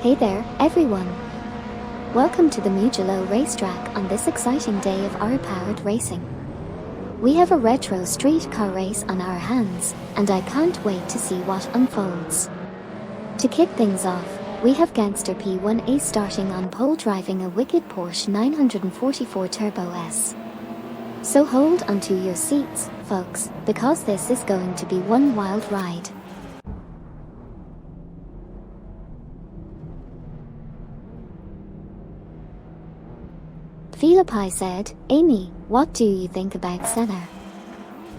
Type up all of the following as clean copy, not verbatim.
Hey there, everyone! Welcome to the Mugello racetrack on this exciting day of R-powered racing. We have a retro street car race on our hands, and I can't wait to see what unfolds. To kick things off, we have Gangster P1A starting on pole driving a wicked Porsche 944 Turbo S. So hold onto your seats, folks, because this is going to be one wild ride. Philippi said, "Amy, what do you think about Senna?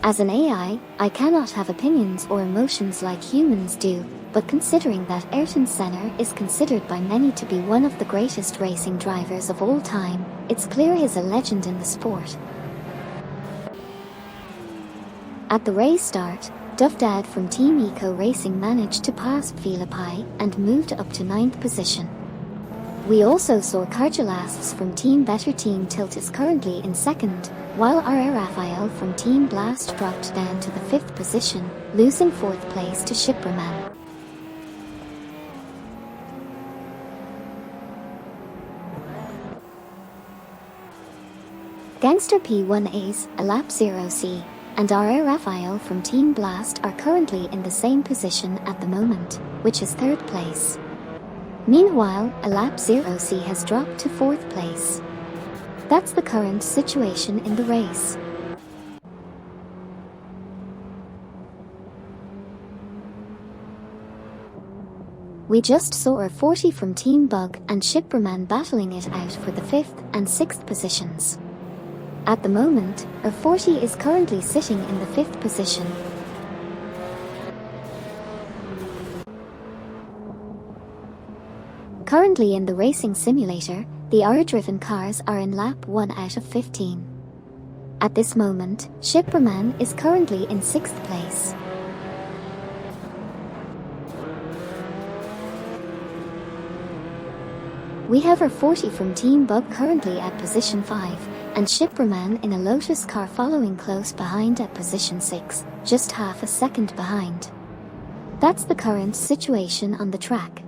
As an AI, I cannot have opinions or emotions like humans do, but considering that Ayrton Senna is considered by many to be one of the greatest racing drivers of all time, it's clear he's a legend in the sport." At the race start, Duff Dad from Team Eco Racing managed to pass Philippi and moved up to 9th position. We also saw Cargelasps from Team Better Team Tilt is currently in 2nd, while R.A. Raphael from Team Blast dropped down to the 5th position, losing 4th place to Shipperman. Gangster P1A's, a lap 0C, and R.A. Raphael from Team Blast are currently in the same position at the moment, which is 3rd place. Meanwhile, a lap 0C has dropped to 4th place. That's the current situation in the race. We just saw a 40 from Team Bug and Shipperman battling it out for the 5th and 6th positions. At the moment, a 40 is currently sitting in the 5th position. Currently in the racing simulator, the R-driven cars are in lap 1 out of 15. At this moment, Shipperman is currently in 6th place. We have our 40 from Team Bug currently at position 5, and Shipperman in a Lotus car following close behind at position 6, just half a second behind. That's the current situation on the track.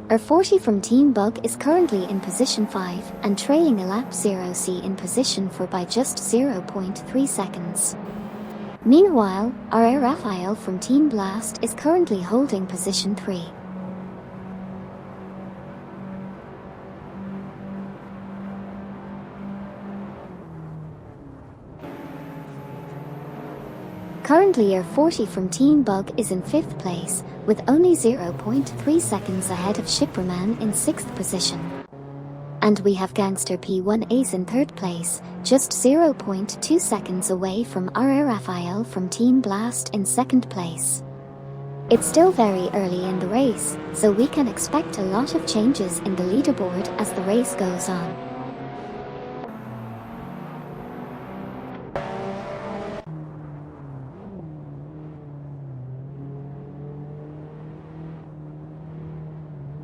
Our 40 from Team Bug is currently in position 5 and trailing a lap 0C in position 4 by just 0.3 seconds. Meanwhile, R.A. Raphael from Team Blast is currently holding position 3. Currently our 40 from Team Bug is in 5th place, with only 0.3 seconds ahead of Shipperman in 6th position. And we have Gangster P1A's in 3rd place, just 0.2 seconds away from R.A. Raphael from Team Blast in 2nd place. It's still very early in the race, so we can expect a lot of changes in the leaderboard as the race goes on.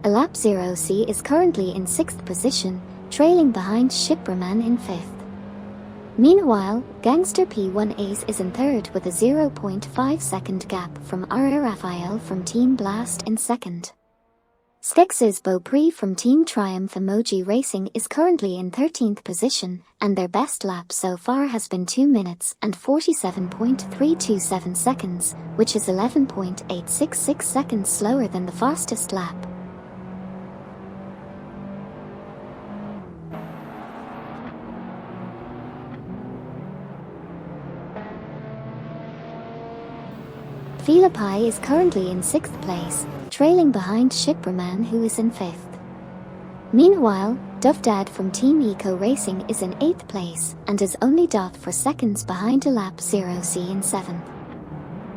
A lap 0C is currently in 6th position, trailing behind Shipperman in 5th. Meanwhile, Gangster P1A's is in 3rd with a 0.5 second gap from R.A. Raphael from Team Blast in 2nd. Skex's Beaupré from Team Triumph Emoji Racing is currently in 13th position, and their best lap so far has been 2 minutes and 47.327 seconds, which is 11.866 seconds slower than the fastest lap. Philippi is currently in 6th place, trailing behind Shipperman who is in 5th. Meanwhile, Duff Dad from Team Eco Racing is in 8th place and is only 0.4 seconds behind a lap 0C in 7th.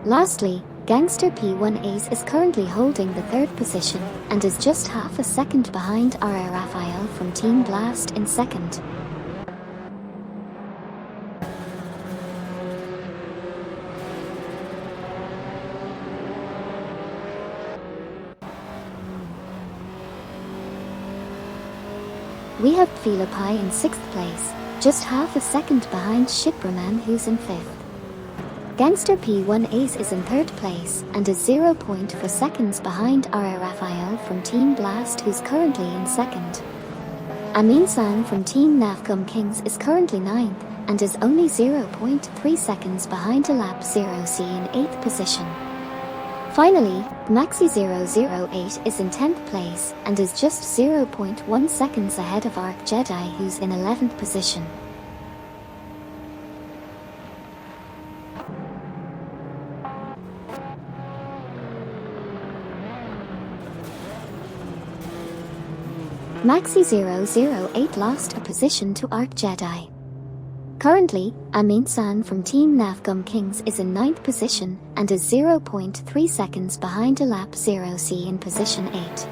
Lastly, Gangster P1A's is currently holding the 3rd position and is just half a second behind R.A. Raphael from Team Blast in 2nd. We have Philippi in 6th place, just half a second behind Shipperman who's in 5th. Gangster P1 Ace is in third place and is 0.4 seconds behind R. Raphael from Team Blast, who's currently in second. Amin San from Team Navgum Kings is currently ninth and is only 0.3 seconds behind Alap 0C in 8th position. Finally, Maxi 008 is in 10th place and is just 0.1 seconds ahead of Arc Jedi, who's in 11th position. Maxi 008 lost a position to Arc Jedi. Currently, Amin San from Team Navgum Kings is in 9th position and is 0.3 seconds behind Alap 0C in position 8.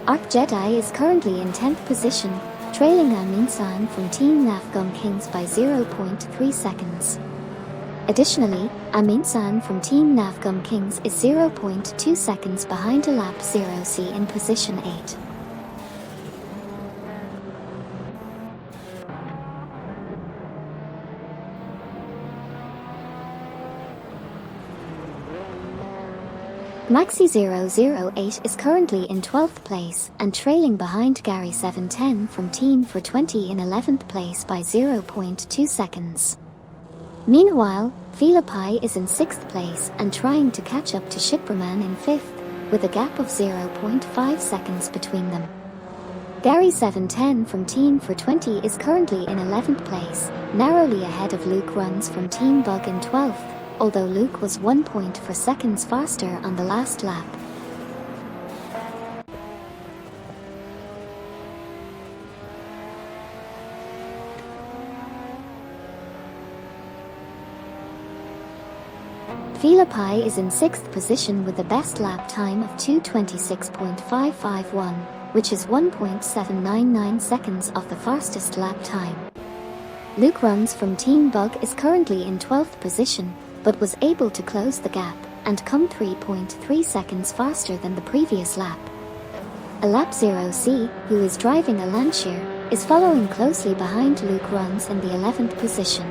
Arc Jedi is currently in 10th position, trailing Amin San from Team Navgum Kings by 0.3 seconds. Additionally, Amin San from Team Navgum Kings is 0.2 seconds behind Alap 0C in position 8. Maxi 008 is currently in 12th place and trailing behind Gary 710 from Team 420 in 11th place by 0.2 seconds. Meanwhile, Philippi is in 6th place and trying to catch up to Shipraman in 5th, with a gap of 0.5 seconds between them. Gary 710 from Team 420 is currently in 11th place, narrowly ahead of Luke Runs from Team Bug in 12th, although Luke was 1.4 seconds faster on the last lap. Philippi is in 6th position with the best lap time of 2:26.551, which is 1.799 seconds off the fastest lap time. Luke Runs from Team Bug is currently in 12th position, but was able to close the gap and come 3.3 seconds faster than the previous lap. Alap 0C, who is driving a Lancia, is following closely behind Luke Runs in the 11th position.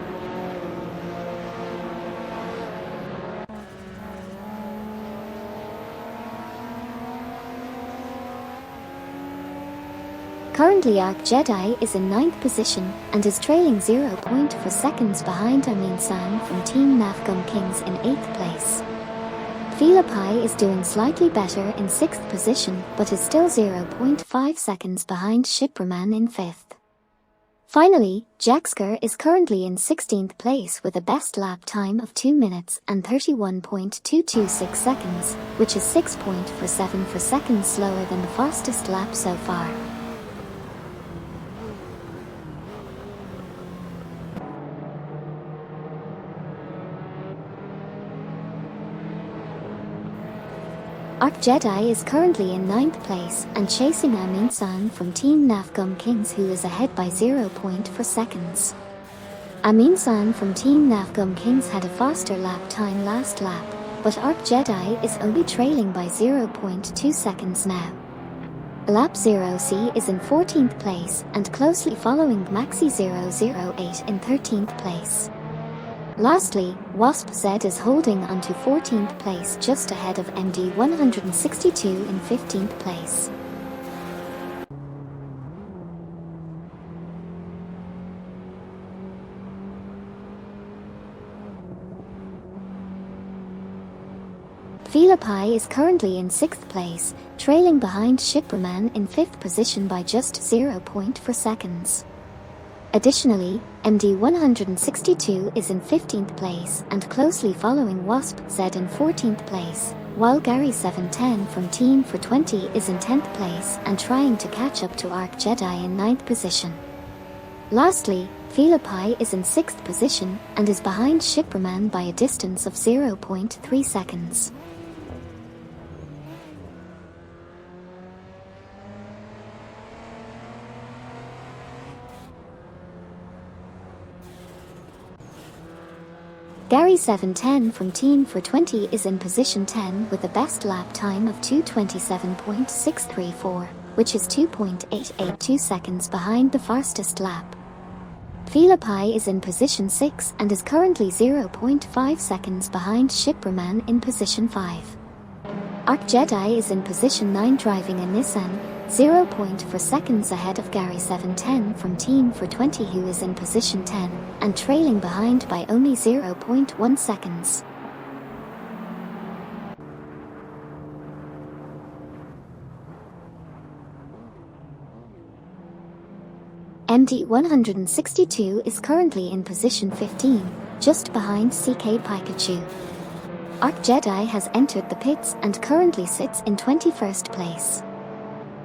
Currently Arc Jedi is in 9th position and is trailing 0.4 seconds behind Amin San from Team Navgum Kings in 8th place. Philippi is doing slightly better in 6th position but is still 0.5 seconds behind Shipraman in 5th. Finally, Jaxker is currently in 16th place with a best lap time of 2 minutes and 31.226 seconds, which is 6.47 seconds slower than the fastest lap so far. Arc Jedi is currently in 9th place and chasing Amin San from Team Navgum Kings, who is ahead by 0.4 seconds. Amin San from Team Navgum Kings had a faster lap time last lap, but Arc Jedi is only trailing by 0.2 seconds now. Lap 0C is in 14th place and closely following Maxi 008 in 13th place. Lastly, Wasp Z is holding on to 14th place just ahead of MD 162 in 15th place. Philippi is currently in 6th place, trailing behind Shipraman in 5th position by just 0.4 seconds. Additionally, MD 162 is in 15th place and closely following Wasp Z in 14th place, while Gary 710 from Team 420 is in 10th place and trying to catch up to Arc Jedi in 9th position. Lastly, Philippi is in 6th position and is behind Shipraman by a distance of 0.3 seconds. Gary 710 from Team 420 is in position 10 with the best lap time of 2:27.634, which is 2.882 seconds behind the fastest lap. Philippi is in position 6 and is currently 0.5 seconds behind Shipperman in position 5. Arc Jedi is in position 9 driving a Nissan, 0.4 seconds ahead of Gary 710 from Team 420 who is in position 10 and trailing behind by only 0.1 seconds. MD162 is currently in position 15, just behind CK Pikachu. Arc Jedi has entered the pits and currently sits in 21st place.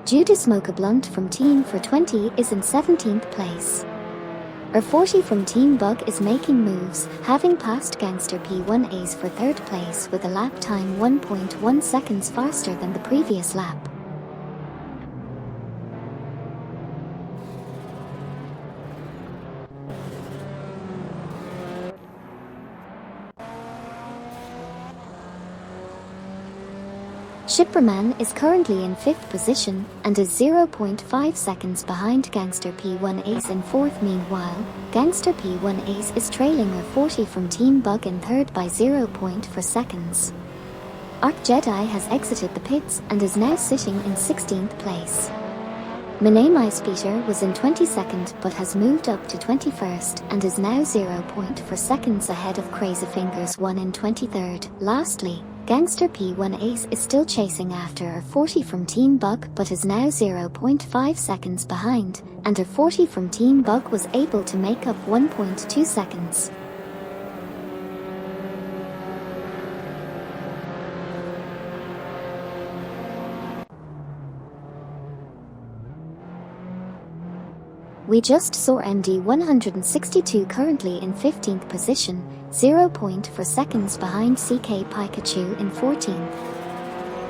Judah Smoke Blunt from Team 420 is in 17th place. R40 from Team Bug is making moves, having passed Gangster P1As for 3rd place with a lap time 1.1 seconds faster than the previous lap. Shipperman is currently in 5th position and is 0.5 seconds behind Gangster P1As in 4th. Meanwhile, Gangster P1As is trailing R40 from Team Bug in 3rd by 0.4 seconds. Arc Jedi has exited the pits and is now sitting in 16th place. Minami's Peter was in 22nd but has moved up to 21st and is now 0.4 seconds ahead of Crazy Fingers 1 in 23rd. Lastly, Gangster P1As is still chasing after R40 from Team Bug but is now 0.5 seconds behind, and R40 from Team Bug was able to make up 1.2 seconds. We just saw MD162 currently in 15th position, 0.4 seconds behind CK Pikachu in 14th.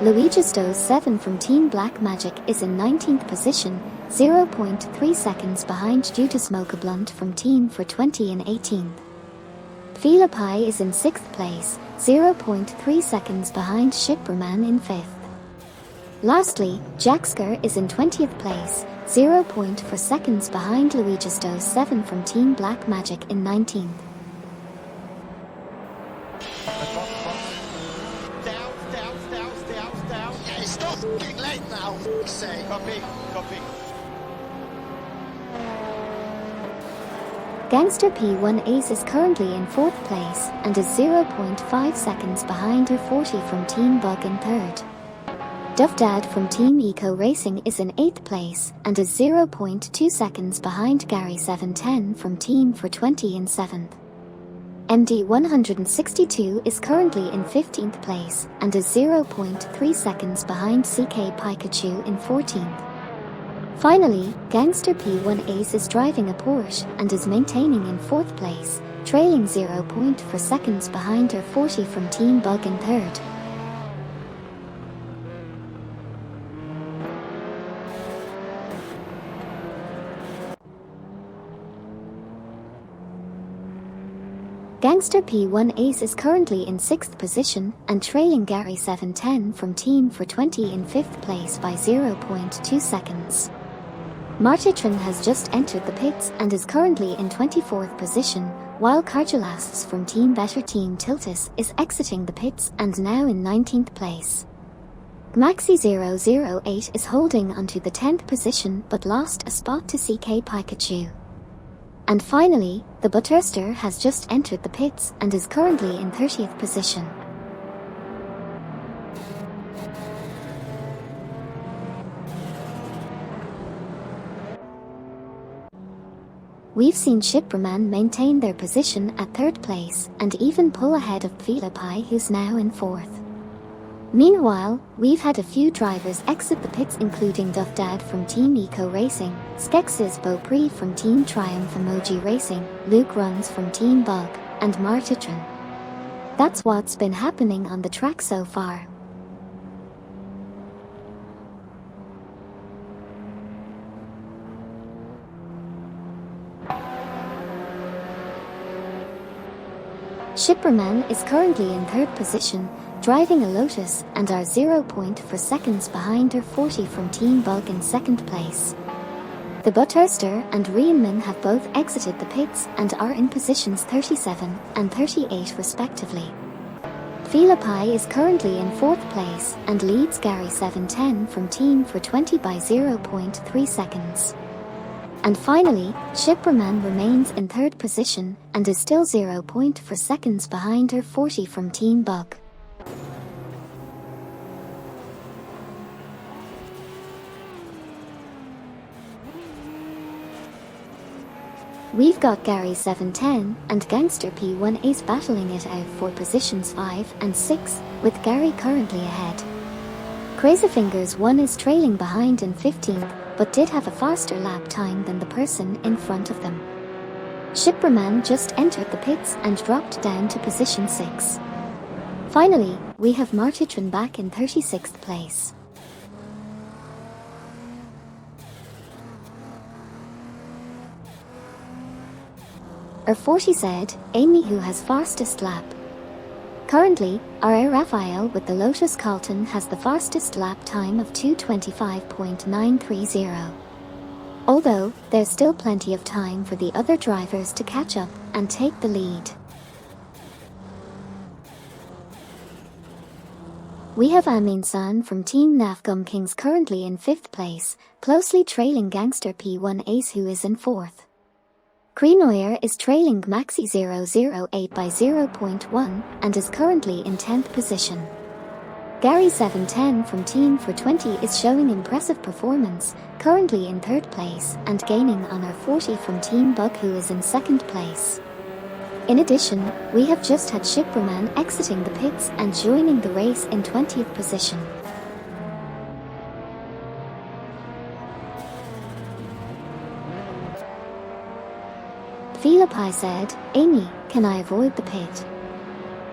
Luigi's 7 from Team Black Magic is in 19th position, 0.3 seconds behind Judah Smoke Blunt from Team 420 in 18th. Philippi is in 6th place, 0.3 seconds behind Shipperman in 5th. Lastly, Jacksker is in 20th place, 0.4 seconds behind Luigi's 7 from Team Black Magic in 19th. Down. Okay, stop getting late now, say. Copy. Gangster P1As is currently in 4th place and is 0.5 seconds behind R40 from Team Bug in 3rd. Duff Dad from Team Eco Racing is in 8th place and is 0.2 seconds behind Gary 710 from Team 420 in 7th. MD162 is currently in 15th place and is 0.3 seconds behind CK Pikachu in 14th. Finally, Gangster P1As is driving a Porsche and is maintaining in 4th place, trailing 0.4 seconds behind R40 from Team Bug in 3rd. Gangster P1As is currently in 6th position and trailing Gary 710 from Team 420 in 5th place by 0.2 seconds. Martitran has just entered the pits and is currently in 24th position, while Cargelasts from Team Better Team Tiltus is exiting the pits and now in 19th place. Gmaxi008 is holding onto the 10th position but lost a spot to CK Pikachu. And finally, the Butterster has just entered the pits and is currently in 30th position. We've seen Shipperman maintain their position at 3rd place and even pull ahead of Philippi who's now in 4th. Meanwhile, we've had a few drivers exit the pits including Duff Dad from Team Eco Racing, Skex's Beaupre from Team Triumph Emoji Racing, Luke Runs from Team Bug, and Martitran. That's what's been happening on the track so far. Shipperman is currently in 3rd position, driving a Lotus and are 0.4 seconds behind R40 from Team Bug in 2nd place. The Butterster and Riemann have both exited the pits and are in positions 37 and 38 respectively. Philippi is currently in 4th place and leads Gary 710 from Team for 20 by 0.3 seconds. And finally, Shipperman remains in 3rd position and is still 0.4 seconds behind her 40 from Team Bug. We've got Gary 710 and Gangster P1 Ace battling it out for positions 5 and 6, with Gary currently ahead. Crazy Fingers 1 is trailing behind in 15th, but did have a faster lap time than the person in front of them. Shipperman just entered the pits and dropped down to position 6. Finally, we have Martitran back in 36th place. Our 40 said, Amy who has fastest lap. Currently, our Raphael with the Lotus Carlton has the fastest lap time of 2:25.930. Although, there's still plenty of time for the other drivers to catch up and take the lead. We have Amin San from Team Nafgum Kings currently in 5th place, closely trailing Gangster P1 Ace who is in 4th. Krenoyer is trailing Maxi 008 by 0.1 and is currently in 10th position. Gary 710 from Team for 20 is showing impressive performance, currently in 3rd place and gaining on our 40 from Team Bug who is in 2nd place. In addition, we have just had Shipperman exiting the pits and joining the race in 20th position. Philippi said, Amy, can I avoid the pit?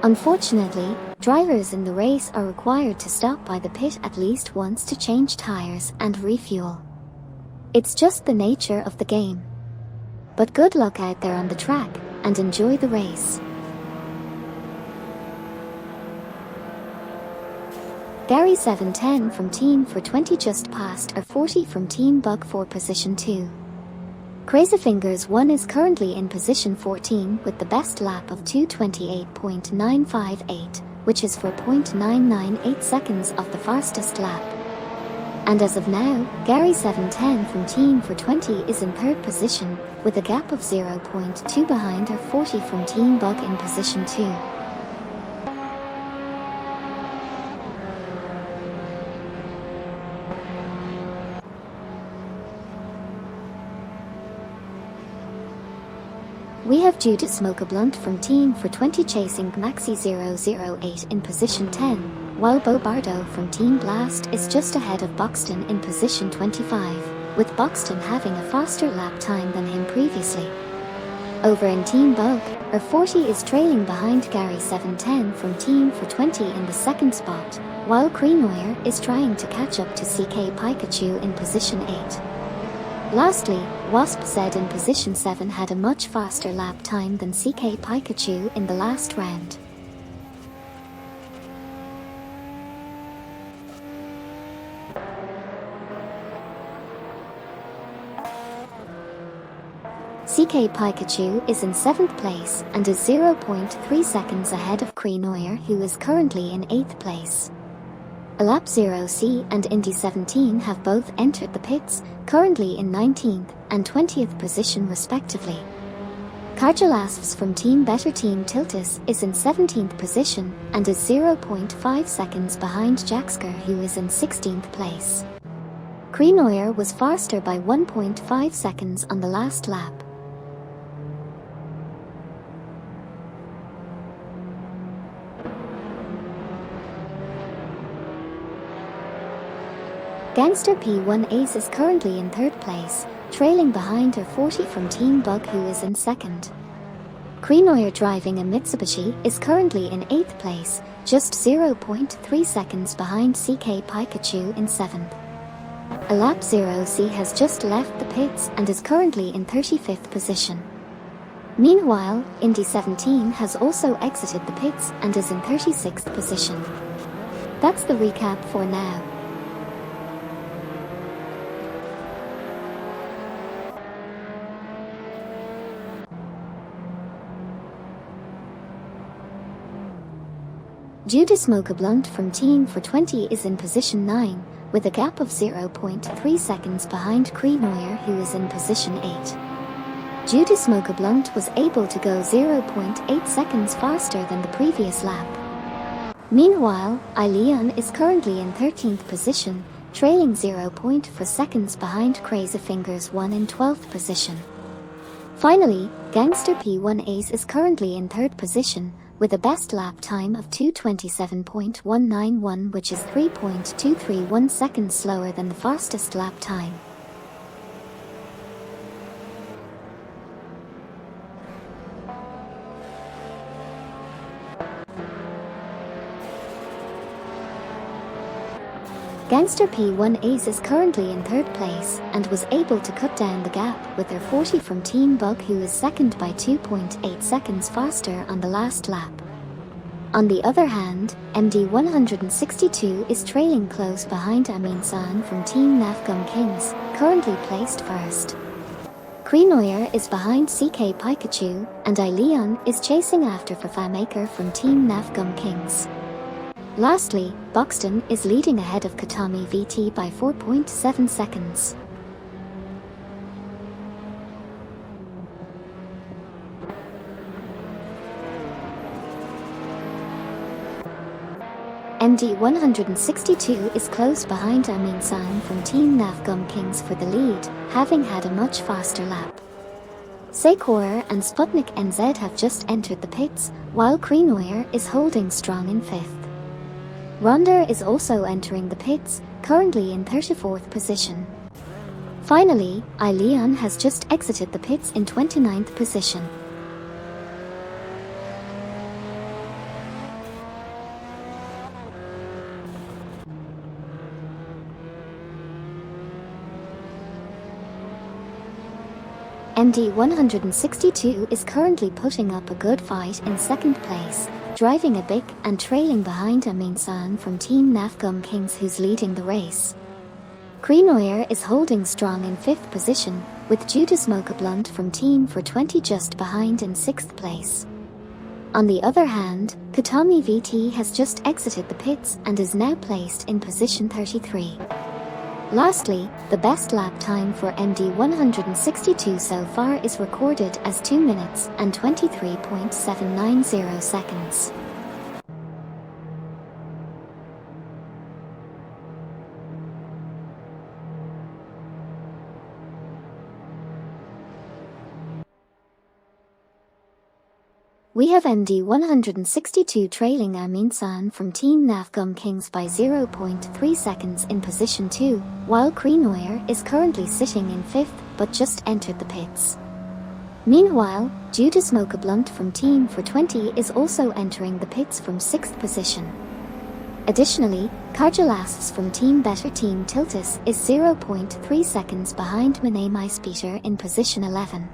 Unfortunately, drivers in the race are required to stop by the pit at least once to change tires and refuel. It's just the nature of the game. But good luck out there on the track, and enjoy the race. Gary 710 from Team for 20 just passed our 40 from Team Bug for position 2. Crazy Fingers 1 is currently in position 14 with the best lap of 2:28.958, which is 4.998 seconds of the fastest lap. And as of now, Gary 710 from Team for 20 is in 3rd position, with a gap of 0.2 behind our 40 from Team Bug in position 2. We have Judah Smoke a Blunt from Team for 20 chasing Maxi 008 in position 10, while Bo Bardo from Team Blast is just ahead of Buxton in position 25, with Buxton having a faster lap time than him previously. Over in Team Bug, our 40 is trailing behind Gary 710 from Team for 20 in the 2nd spot, while Krenoyer is trying to catch up to CK Pikachu in position 8. Lastly, Wasp Z in position 7 had a much faster lap time than CK Pikachu in the last round. CK Pikachu is in 7th place and is 0.3 seconds ahead of Krenoyer who is currently in 8th place. Alap 0C and Indy 17 have both entered the pits, currently in 19th and 20th position respectively. Cargelasps from Team Better Team Tiltus is in 17th position and is 0.5 seconds behind Jaxker who is in 16th place. Krenoyer was faster by 1.5 seconds on the last lap. Gangster P1 Ace is currently in 3rd place, trailing behind her 40 from Team Bug who is in 2nd. Krenoyer driving a Mitsubishi is currently in 8th place, just 0.3 seconds behind CK Pikachu in 7th. Alap 0C has just left the pits and is currently in 35th position. Meanwhile, Indy 17 has also exited the pits and is in 36th position. That's the recap for now. Judas Smoker Blunt from Team for 20 is in position 9, with a gap of 0.3 seconds behind Krenoyer, who is in position 8. Judas Smoker Blunt was able to go 0.8 seconds faster than the previous lap. Meanwhile, Leon is currently in 13th position, trailing 0.4 seconds behind Crazy Fingers 1 in 12th position. Finally, Gangster P1 Ace is currently in 3rd position, with a best lap time of 2:27.191, which is 3.231 seconds slower than the fastest lap time. Gangster P1 Ace is currently in 3rd place and was able to cut down the gap with their 40 from Team Bug, who is second by 2.8 seconds faster on the last lap. On the other hand, MD162 is trailing close behind Amin San from Team Nafgum Kings, currently placed first. Krenoyer is behind CK Pikachu, and Leon is chasing after Fafamaker from Team Nafgum Kings. Lastly, Buxton is leading ahead of Katami VT by 4.7 seconds. MD162 is close behind Amin San from Team Nafgum Kings for the lead, having had a much faster lap. Sequoia and Sputnik NZ have just entered the pits, while Krenoyer is holding strong in 5th. Ronder is also entering the pits, currently in 34th position. Finally, Leon has just exited the pits in 29th position. MD162 is currently putting up a good fight in 2nd place, driving a big and trailing behind Amin San from Team Nafgum Kings, who's leading the race. Krenoyer is holding strong in 5th position, with Judas Mocha Blunt from Team for 20 just behind in 6th place. On the other hand, Katami VT has just exited the pits and is now placed in position 33. Lastly, the best lap time for MD162 so far is recorded as 2 minutes and 23.790 seconds. We have MD162 trailing Amin San from Team Nafgum Kings by 0.3 seconds in position 2, while Krenoyer is currently sitting in 5th but just entered the pits. Meanwhile, Judas Mocha Blunt from Team for 20 is also entering the pits from 6th position. Additionally, Cargelasps from Team Better Team Tiltus is 0.3 seconds behind Manamai Speeder in position 11.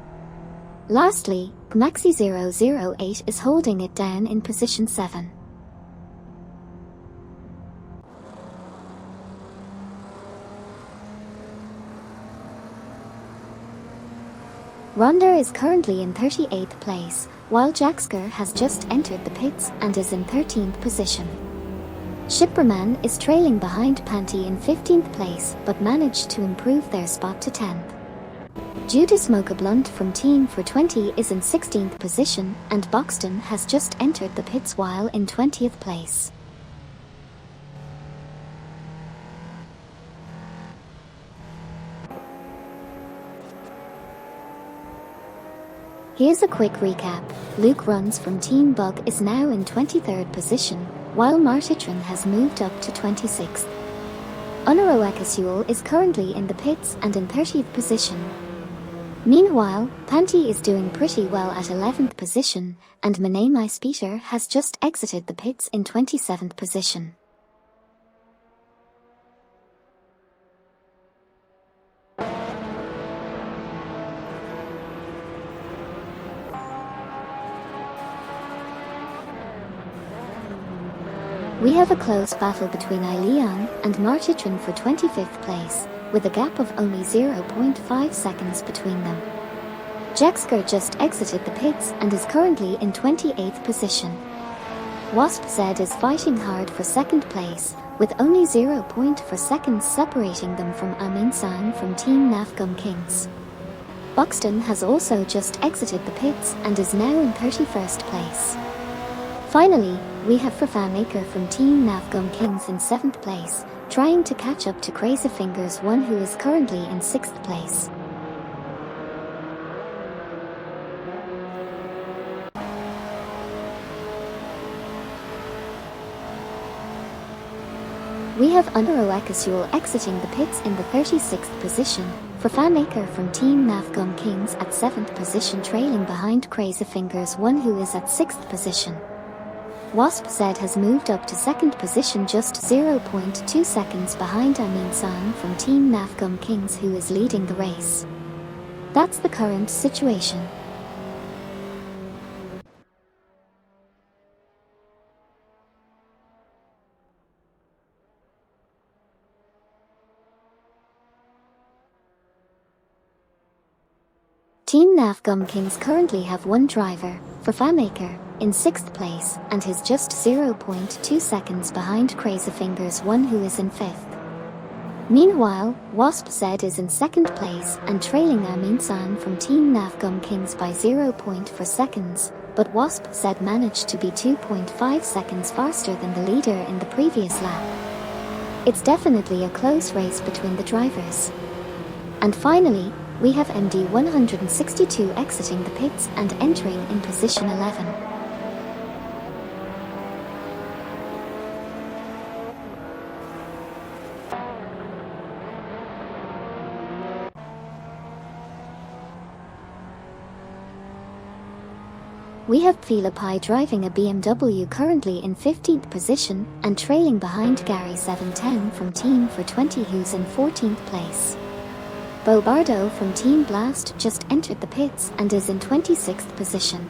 Lastly, Maxi008 is holding it down in position 7. Ronder is currently in 38th place, while Jaxker has just entered the pits and is in 13th position. Shipperman is trailing behind Panty in 15th place but managed to improve their spot to 10th. Judas Mocha Blunt from Team for 20 is in 16th position, and Buxton has just entered the pits while in 20th place. Here's a quick recap. Luke Runs from Team Bug is now in 23rd position, while Martitran has moved up to 26th. Unaro Ekasuel is currently in the pits and in 30th position. Meanwhile, Panty is doing pretty well at 11th position, and Manamai Speeder has just exited the pits in 27th position. We have a close battle between Leon and Martitran for 25th place, with a gap of only 0.5 seconds between them. Jaxker just exited the pits and is currently in 28th position. Wasp Z is fighting hard for second place, with only 0.4 seconds separating them from Nissan from Team Navgum Kings. Buxton has also just exited the pits and is now in 31st place. Finally, we have Maker from Team Navgum Kings in 7th place, trying to catch up to Crazy Fingers 1, who is currently in 6th place. We have Underoakasul exiting the pits in the 36th position, Maker from Team Navgum Kings at 7th position, trailing behind Crazy Fingers 1, who is at 6th position. Wasp Z has moved up to 2nd position, just 0.2 seconds behind San from Team Navgum Kings, who is leading the race. That's the current situation. Team Navgum Kings currently have one driver, Maker, in 6th place, and is just 0.2 seconds behind Crazy Fingers 1, who is in 5th. Meanwhile, Wasp Z is in 2nd place and trailing San from Team Navgum Kings by 0.4 seconds, but Wasp Z managed to be 2.5 seconds faster than the leader in the previous lap. It's definitely a close race between the drivers. And finally, we have MD162 exiting the pits and entering in position 11. We have Philippi driving a BMW currently in 15th position and trailing behind Gary 710 from Team for 20, who's in 14th place. Bobardo from Team Blast just entered the pits and is in 26th position.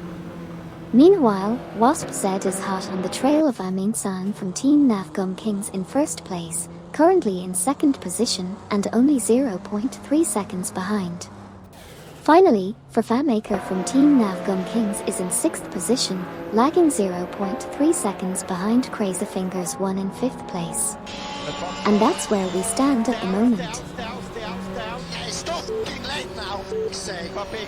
Meanwhile, Wasp Z is hot on the trail of San from Team Navgum Kings in 1st place, currently in 2nd position and only 0.3 seconds behind. Finally, Maker from Team Navgum Kings is in 6th position, lagging 0.3 seconds behind Crazy Fingers 1 in 5th place. And that's where we stand at the moment. Late now, say. Copy.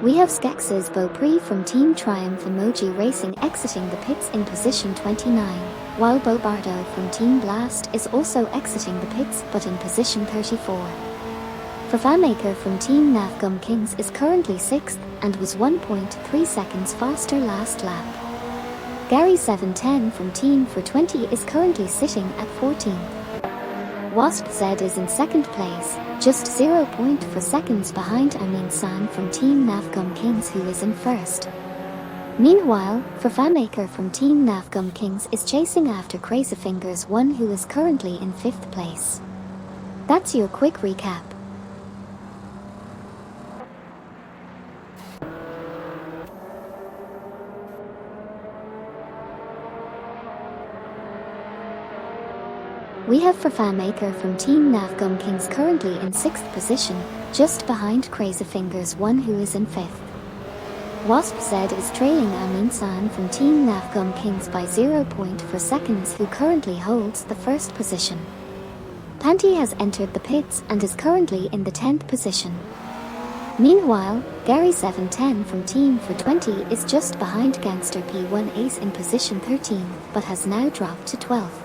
We have Skex's Beaupré from Team Triumph Emoji Racing exiting the pits in position 29, while Bobardo from Team Blast is also exiting the pits but in position 34. Maker from Team Navgum Kings is currently 6th and was 1.3 seconds faster last lap. Gary 710 from Team for 20 is currently sitting at 14th. Wasp Z is in 2nd place, just 0.4 seconds behind San from Team Navgum Kings, who is in 1st. Meanwhile, Maker from Team Navgum Kings is chasing after Crazy Fingers 1, who is currently in 5th place. That's your quick recap. We have Maker from Team Navgum Kings currently in 6th position, just behind Crazy Fingers 1, who is in 5th. Wasp Z is trailing San from Team Navgum Kings by 0.4 seconds, who currently holds the 1st position. Panty has entered the pits and is currently in the 10th position. Meanwhile, Gary 710 from Team for 20 is just behind Gangster P1 Ace in position 13, but has now dropped to 12th.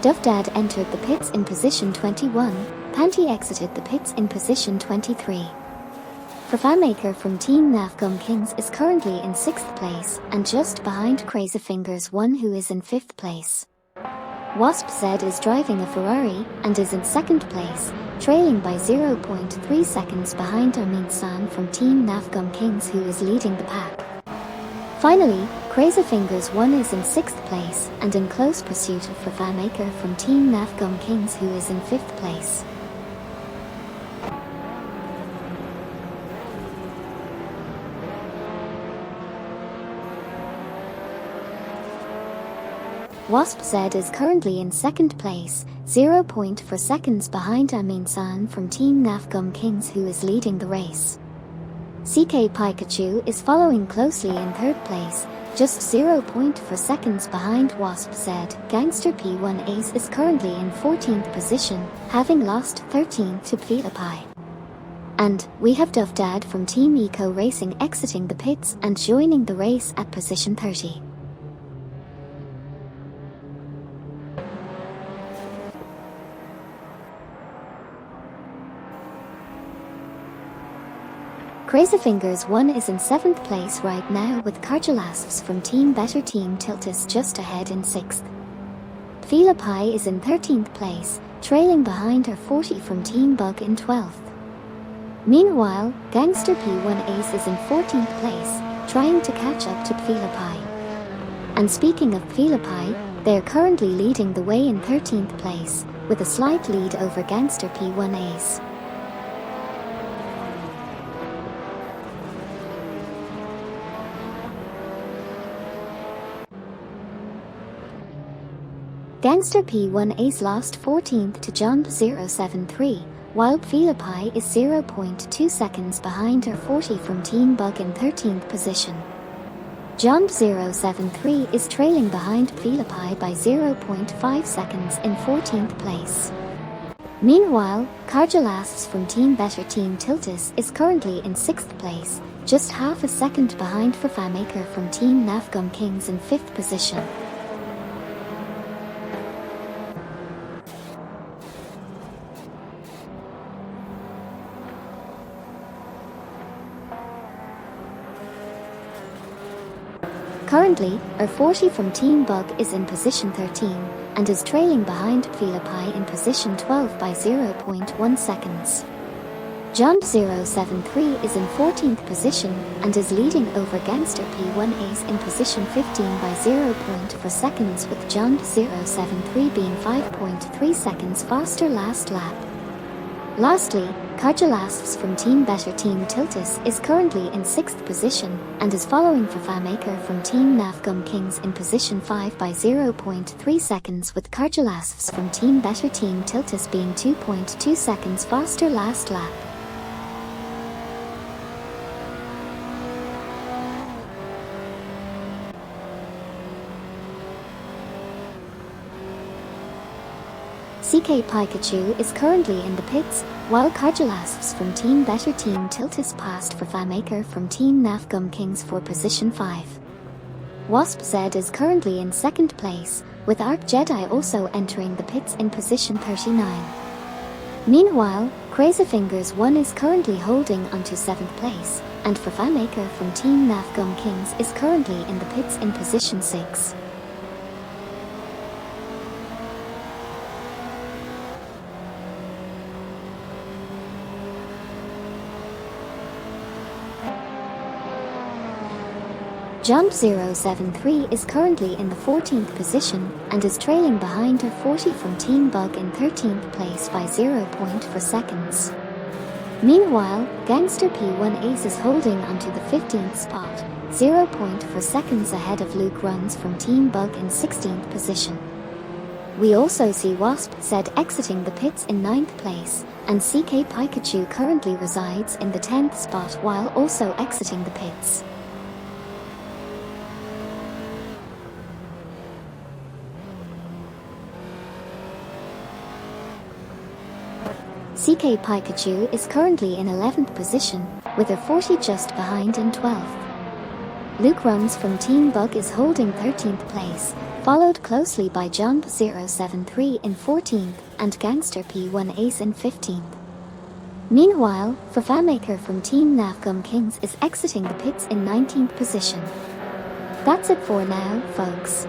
Dovdad entered the pits in position 21, Panty exited the pits in position 23. Maker from Team Navgum Kings is currently in 6th place and just behind Crazy Fingers 1, who is in 5th place. Wasp Z is driving a Ferrari and is in 2nd place, trailing by 0.3 seconds behind San from Team Navgum Kings, who is leading the pack. Finally, Crazy Fingers 1 is in 6th place and in close pursuit for fanmaker from Team Navgum Kings, who is in 5th place. Wasp Z is currently in 2nd place, 0.4 seconds behind Amin San from Team Navgum Kings, who is leading the race. CK Pikachu is following closely in 3rd place, just 0.4 seconds behind Wasp Z. Gangster P1 Ace is currently in 14th position, having lost 13 to Philippi. And we have Duff Dad from Team Eco Racing exiting the pits and joining the race at position 30. Crazy Fingers 1 is in 7th place right now, with Cargelasps from Team Better Team Tiltus just ahead in 6th. Philippi is in 13th place, trailing behind her 40 from Team Bug in 12th. Meanwhile, Gangster P1 Ace is in 14th place, trying to catch up to Philippi. And speaking of Philippi, they are currently leading the way in 13th place, with a slight lead over Gangster P1 Ace. Gangster P1 Ace lost 14th to Jump 073, while Philippi is 0.2 seconds behind her 40 from Team Bug in 13th position. Jump 073 is trailing behind Philippi by 0.5 seconds in 14th place. Meanwhile, Cargelasps from Team Better Team Tiltus is currently in 6th place, just half a second behind Fanmaker from Team Navgum Kings in 5th position. Currently, our 40 from Team Bug is in position 13, and is trailing behind Philippi in position 12 by 0.1 seconds. Jump 073 is in 14th position, and is leading over Gangster P1 Ace in position 15 by 0.4 seconds, with Jump 073 being 5.3 seconds faster last lap. Lastly, Cargelasps from Team Better Team Tiltus is currently in 6th position, and is following Fanmaker from Team Navgum Kings in position 5 by 0.3 seconds, with Cargelasps from Team Better Team Tiltus being 2.2 seconds faster last lap. CK Pikachu is currently in the pits, while Cargelasps from Team Better Team Tiltus passed Fanmaker from Team Navgum Kings for position 5. Wasp Z is currently in 2nd place, with Arc Jedi also entering the pits in position 39. Meanwhile, Crazy Fingers 1 is currently holding onto 7th place, and Fanmaker from Team Navgum Kings is currently in the pits in position 6. Jump 073 is currently in the 14th position, and is trailing behind her 40 from Team Bug in 13th place by 0.4 seconds. Meanwhile, Gangster P1 Ace is holding onto the 15th spot, 0.4 seconds ahead of Luke Runs from Team Bug in 16th position. We also see Wasp Z exiting the pits in 9th place, and CK Pikachu currently resides in the 10th spot while also exiting the pits. CK Pikachu is currently in 11th position, with her 40 just behind in 12th. Luke Runs from Team Bug is holding 13th place, followed closely by Jump 073 in 14th and Gangster P1 Ace in 15th. Meanwhile, Fanmaker from Team Navgum Kings is exiting the pits in 19th position. That's it for now, folks.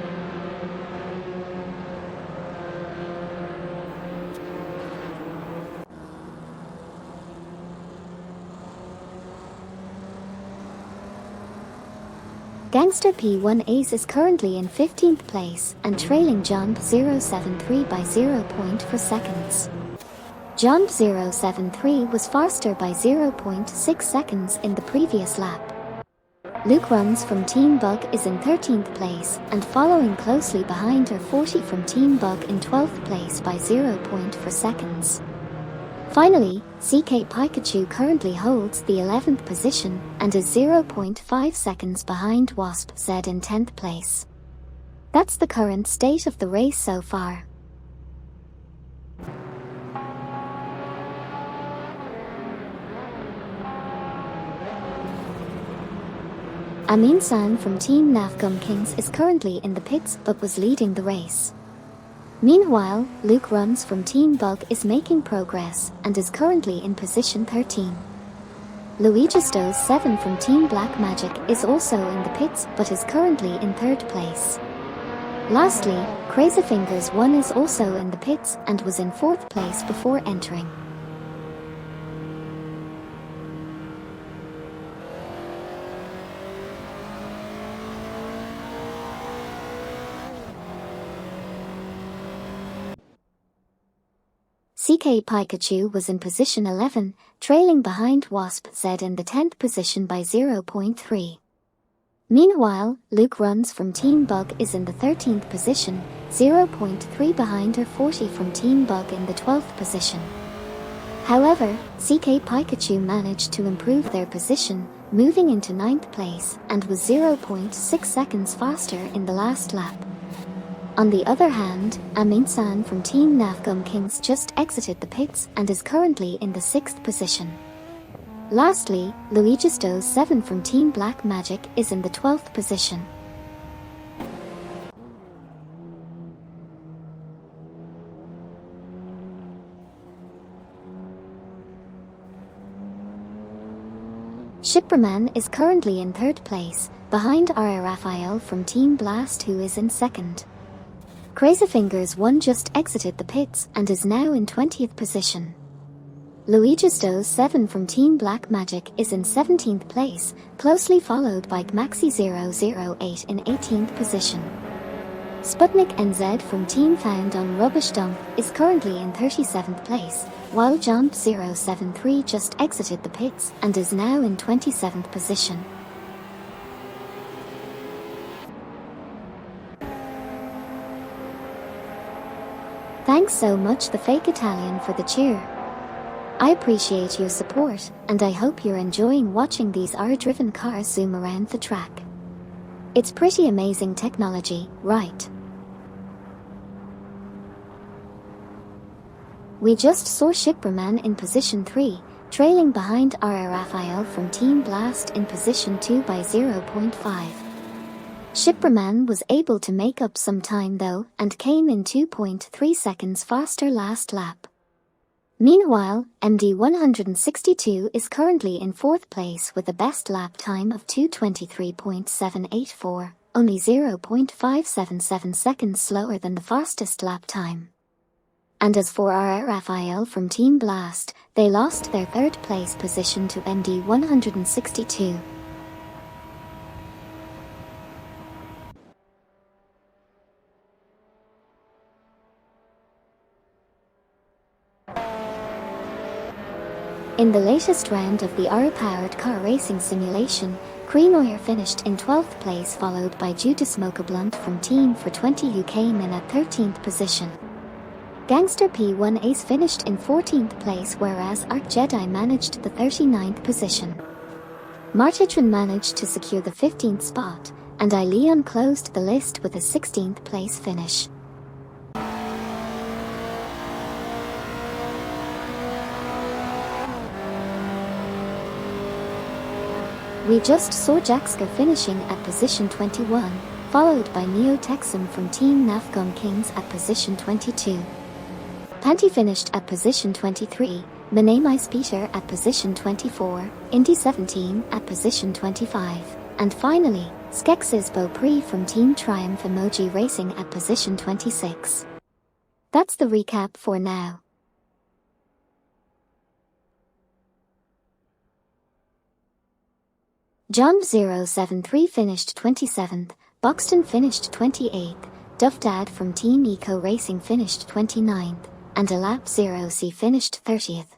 Gangster P1Ace is currently in 15th place and trailing Jump 073 by 0.4 seconds. Jump 073 was faster by 0.6 seconds in the previous lap. Luke Runs from Team Bug is in 13th place, and following closely behind are 40 from Team Bug in 12th place by 0.4 seconds. Finally, CK Pikachu currently holds the 11th position and is 0.5 seconds behind Wasp Z in 10th place. That's the current state of the race so far. Amin-san from Team Nafgum Kings is currently in the pits but was leading the race. Meanwhile, Luke Runs from Team Bug is making progress and is currently in position 13. Luigisto's 7 from Team Black Magic is also in the pits but is currently in 3rd place. Lastly, Crazy Fingers 1 is also in the pits and was in 4th place before entering. CK Pikachu was in position 11, trailing behind Wasp Z in the 10th position by 0.3. Meanwhile, Luke Runs from Team Bug is in the 13th position, 0.3 behind or 40 from Team Bug in the 12th position. However, CK Pikachu managed to improve their position, moving into 9th place and was 0.6 seconds faster in the last lap. On the other hand, Amin-san from Team Nafgum Kings just exited the pits and is currently in the 6th position. Lastly, Luigisto's 7 from Team Black Magic is in the 12th position. Shipraman is currently in 3rd place, behind R. Raphael from Team Blast who is in 2nd. Crazy Fingers 1 just exited the pits and is now in 20th position. Luigisto's 7 from Team Black Magic is in 17th place, closely followed by Gmaxi008 in 18th position. Sputnik NZ from Team Found on Rubbish Dump is currently in 37th place, while Jump 073 just exited the pits and is now in 27th position. Thanks so much the fake Italian for the cheer. I appreciate your support, and I hope you're enjoying watching these R-driven cars zoom around the track. It's pretty amazing technology, right? We just saw Shipraman in position 3, trailing behind R. Raphael from Team Blast in position 2 by 0.5. Shipraman was able to make up some time though and came in 2.3 seconds faster last lap. Meanwhile, MD162 is currently in 4th place with a best lap time of 2:23.784, only 0.577 seconds slower than the fastest lap time. And as for R. Raphael from Team Blast, they lost their 3rd place position to MD162. In the latest round of the R-powered car racing simulation, Creenoyer finished in 12th place followed by Judas Mocha-Blunt from Team for 20 who came in at 13th position. Gangster P1Ace finished in 14th place whereas Arc Jedi managed the 39th position. Martitran managed to secure the 15th spot, and Leon closed the list with a 16th place finish. We just saw Jaxka finishing at position 21, followed by Neo Texum from Team Nafgum Kings at position 22. Panty finished at position 23, Minamais Peter at position 24, Indy 17 at position 25, and finally, Skex's Beaupré from Team Triumph Emoji Racing at position 26. That's the recap for now. John 073 finished 27th, Buxton finished 28th, Duvdad from Team Eco Racing finished 29th, and Alap 0C finished 30th.